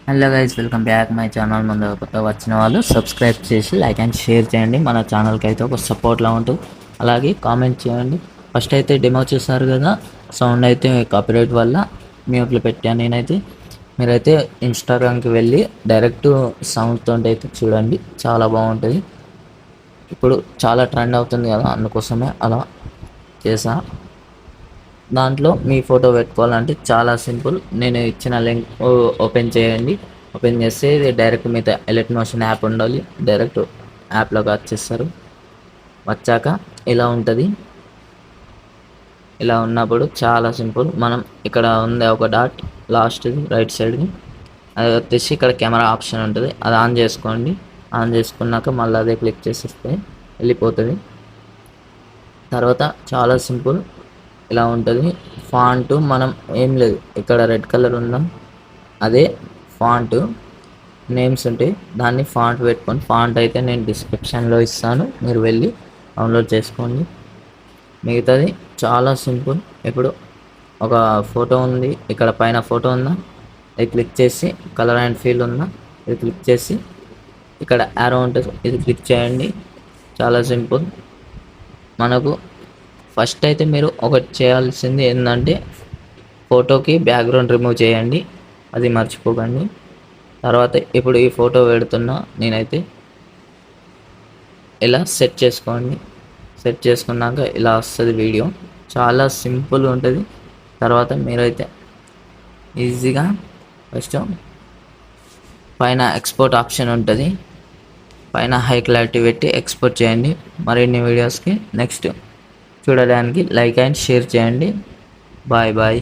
Hello guys, welcome back my channel. ముందు కొత్తగా వచ్చిన వాళ్ళు సబ్స్క్రైబ్ చేసి లైక్ అండ్ షేర్ చేయండి. మన ఛానల్కి అయితే ఒక సపోర్ట్లా ఉంటుంది. అలాగే కామెంట్ చేయండి. ఫస్ట్ అయితే డెమో చూసారు కదా, సౌండ్ అయితే కాపీరైట్ వల్ల మ్యూట్లో పెట్టాను నేనైతే. మీరైతే ఇన్స్టాగ్రామ్కి వెళ్ళి డైరెక్ట్ సౌండ్తో అయితే చూడండి, చాలా బాగుంటుంది. ఇప్పుడు చాలా ట్రెండ్ అవుతుంది కదా, అందుకోసమే అలా చేసా. దాంట్లో మీ ఫోటో పెట్టుకోవాలంటే చాలా సింపుల్. నేను ఇచ్చిన లింక్ ఓపెన్ చేయండి. ఓపెన్ చేస్తే ఇది డైరెక్ట్ మీద ఎలర్ట్ మోషన్ యాప్ ఉండాలి. డైరెక్ట్ యాప్లోకి వచ్చేస్తారు. వచ్చాక ఇలా ఉంటుంది. ఇలా ఉన్నప్పుడు చాలా సింపుల్. మనం ఇక్కడ ఉంది ఒక డాట్ లాస్ట్ రైట్ సైడ్ని, అది వచ్చేసి ఇక్కడ కెమెరా ఆప్షన్ ఉంటుంది. అది ఆన్ చేసుకోండి. ఆన్ చేసుకున్నాక మళ్ళీ అదే క్లిక్ చేసేస్తే వెళ్ళిపోతుంది. తర్వాత చాలా సింపుల్ ఇలా ఉంటుంది. ఫాంట్ మనం ఏం లేదు, ఇక్కడ రెడ్ కలర్ ఉందాం, అదే ఫాంట్ నేమ్స్ ఉంటాయి, దాన్ని ఫాంట్ పెట్టుకొని. ఫాంట్ అయితే నేను డిస్క్రిప్షన్లో ఇస్తాను, మీరు వెళ్ళి డౌన్లోడ్ చేసుకోండి. మిగతాది చాలా సింపుల్. ఇప్పుడు ఒక ఫోటో ఉంది, ఇక్కడ పైన ఫోటో ఉందా, ఇది క్లిక్ చేసి కలర్ అండ్ ఫీల్ ఉందా, ఇది క్లిక్ చేసి ఇక్కడ యారో ఉంటుంది, ఇది క్లిక్ చేయండి. చాలా సింపుల్. మనకు ఫస్ట్ అయితే మీరు ఒకటి చేయాల్సింది ఏంటంటే ఫోటోకి బ్యాక్గ్రౌండ్ రిమూవ్ చేయండి, అది మర్చిపోకండి. తర్వాత ఇప్పుడు ఈ ఫోటో పెడుతున్నా నేనైతే, ఇలా సెట్ చేసుకోండి. సెట్ చేసుకున్నాక ఇలా వస్తుంది వీడియో. చాలా సింపుల్ ఉంటుంది. తర్వాత మీరైతే ఈజీగా ఫస్ట్ పైన ఎక్స్పోర్ట్ ఆప్షన్ ఉంటుంది, పైన హై క్లారిటీ పెట్టి ఎక్స్పోర్ట్ చేయండి. మరిన్ని వీడియోస్కి నెక్స్ట్ చూడడానికి లైక్ అండ్ షేర్ చేయండి. Bye bye.